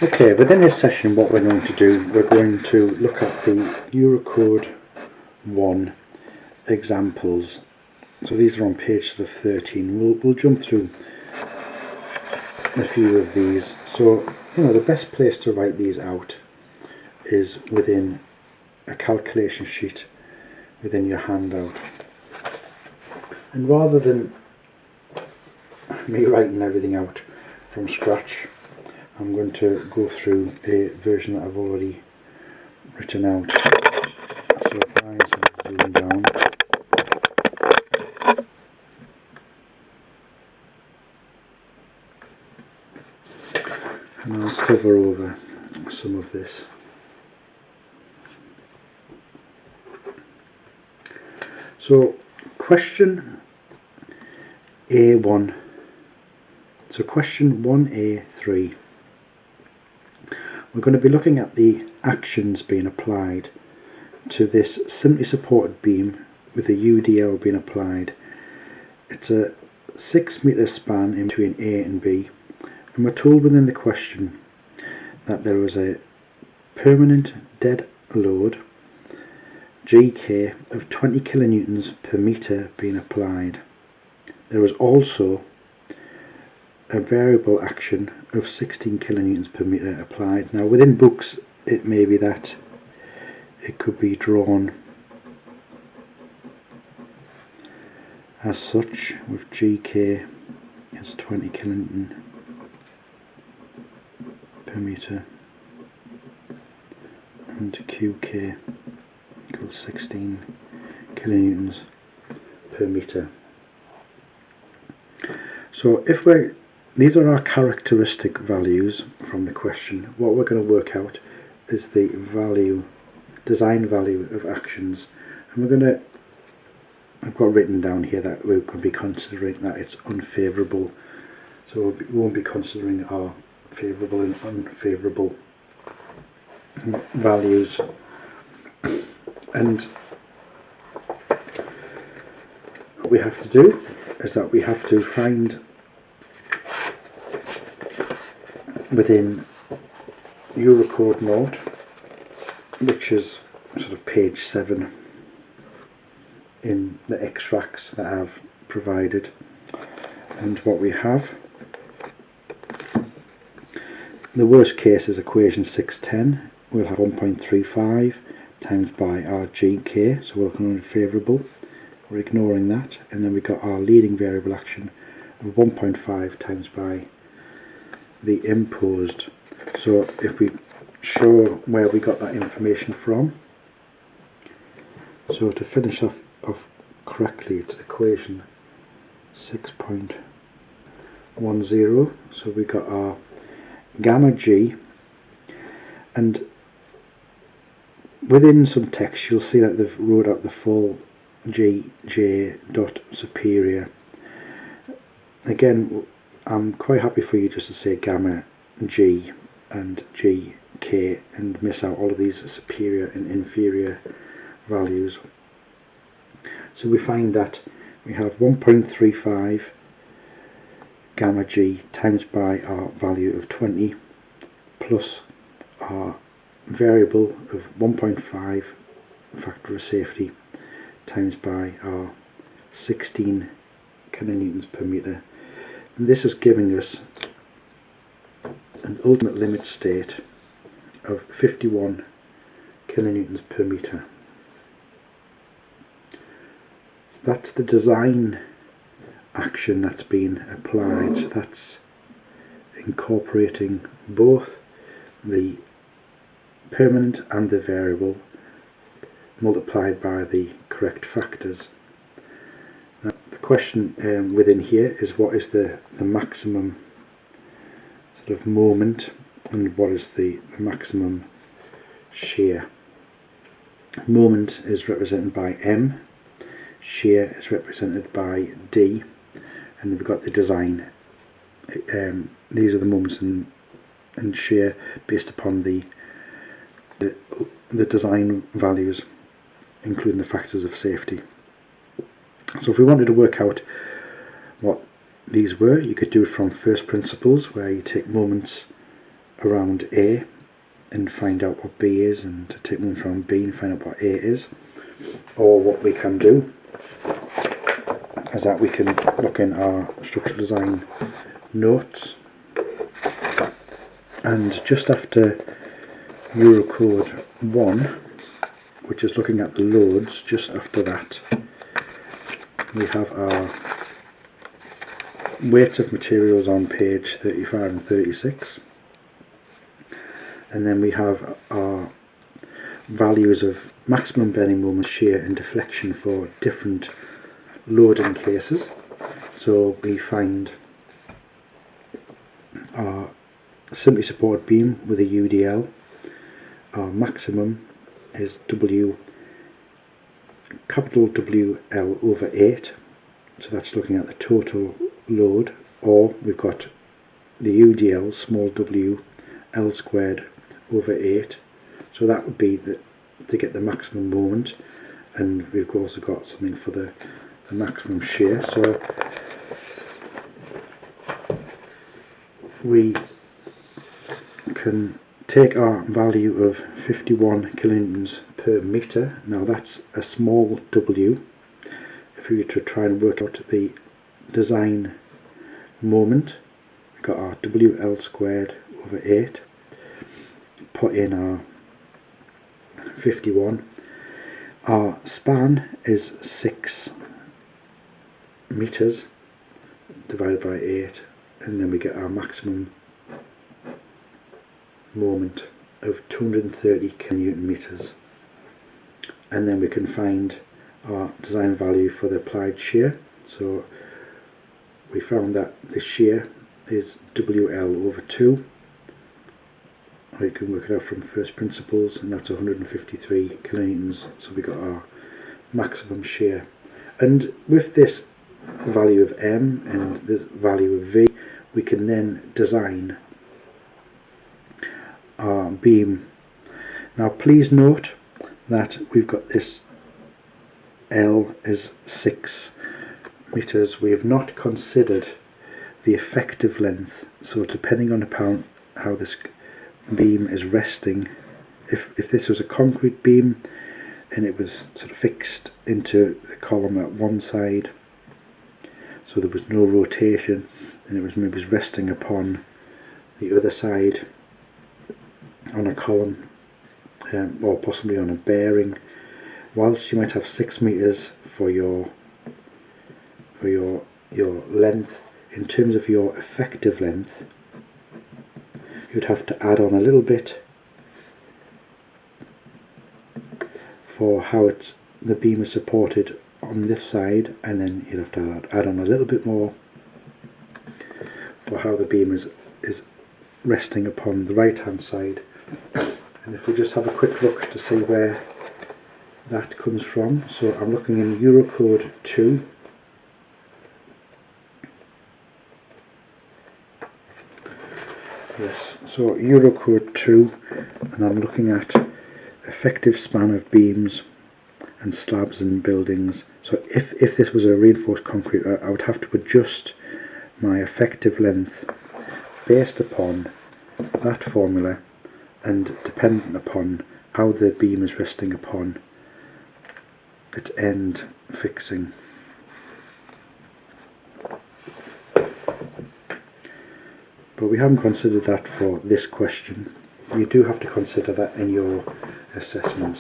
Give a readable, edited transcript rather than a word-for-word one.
Okay, within this session what we're going to do, we're going to look at the Eurocode 1 examples. So these are on page 13. We'll jump through a few of these. So, the best place to write these out is within a calculation sheet within your handout. And rather than me writing everything out from scratch, I'm going to go through a version that I've already written out. So if I zoom down, and I'll cover over some of this. So question A1, so question 1A3. We're going to be looking at the actions being applied to this simply supported beam with a UDL being applied. It's a 6 metre span in between A and B, and we're told within the question that there was a permanent dead load GK of 20 kilonewtons per metre being applied. There was also a variable action of 16 kilonewtons per metre applied. Now within books it may be that it could be drawn as such, with GK as 20 kilonewton per metre and QK equals 16 kilonewtons per metre. So these are our characteristic values from the question. What we're going to work out is the design value of actions, and I've got written down here that we could be considering that it's unfavourable, so we won't be considering our favourable and unfavourable values. And what we have to do is that we have to find within Eurocode note, which is sort of page 7 in the extracts that I've provided, and what we have, the worst case is equation 610. We'll have 1.35 times by our GK, so we're looking at favourable, we're ignoring that, and then we got our leading variable action of 1.5 times by the imposed. So if we show where we got that information from, so to finish off correctly, it's equation 6.10. So we got our gamma G, and within some text you'll see that they've wrote out the full GJ dot superior. Again, I'm quite happy for you just to say gamma G and GK and miss out all of these superior and inferior values. So we find that we have 1.35 gamma G times by our value of 20 plus our variable of 1.5 factor of safety times by our 16 kilonewtons per metre. And this is giving us an ultimate limit state of 51 kilonewtons per metre. That's the design action that's been applied. So that's incorporating both the permanent and the variable multiplied by the correct factors. Now, the question within here is what is the maximum sort of moment and what is the maximum shear. Moment is represented by M, shear is represented by D, and we've got the design. These are the moments and shear based upon the design values, including the factors of safety. So if we wanted to work out what these were, you could do it from first principles, where you take moments around A and find out what B is, and to take one from B and find out what A is. Or what we can do is that we can look in our structural design notes, and just after Eurocode 1, which is looking at the loads, just after that we have our weights of materials on page 35 and 36, and then we have our values of maximum bending moment, shear and deflection for different loading cases. So we find our simply supported beam with a UDL. Our maximum is capital WL over 8, so that's looking at the total load, or we've got the UDL small w L squared over 8, so that would be to get the maximum moment, and we've also got something for the maximum shear. So we can take our value of 51 kilonewtons per meter. Now that's a small w. If we were to try and work out the design moment, we've got our WL squared over 8, put in our 51. Our span is 6 meters divided by 8, and then we get our maximum moment of 230 kilonewton meters, and then we can find our design value for the applied shear. So we found that the shear is WL over 2, or you can work it out from first principles, and that's 153 kilonewtons, so we got our maximum shear. And with this value of M and this value of V, we can then design our beam. Now please note that we've got this L is 6 meters. We have not considered the effective length, so depending on how this beam is resting, if this was a concrete beam and it was sort of fixed into the column at one side, so there was no rotation, and it was maybe resting upon the other side on a column, or possibly on a bearing, whilst you might have 6 meters for your length, in terms of your effective length you'd have to add on a little bit for how the beam is supported on this side, and then you'd have to add on a little bit more for how the beam is resting upon the right hand side. And if we just have a quick look to see where that comes from, so I'm looking in Eurocode 2. Yes, so Eurocode 2, and I'm looking at effective span of beams and slabs and buildings. So if this was a reinforced concrete, I would have to adjust my effective length based upon that formula and dependent upon how the beam is resting upon its end fixing. But we haven't considered that for this question. You do have to consider that in your assessments.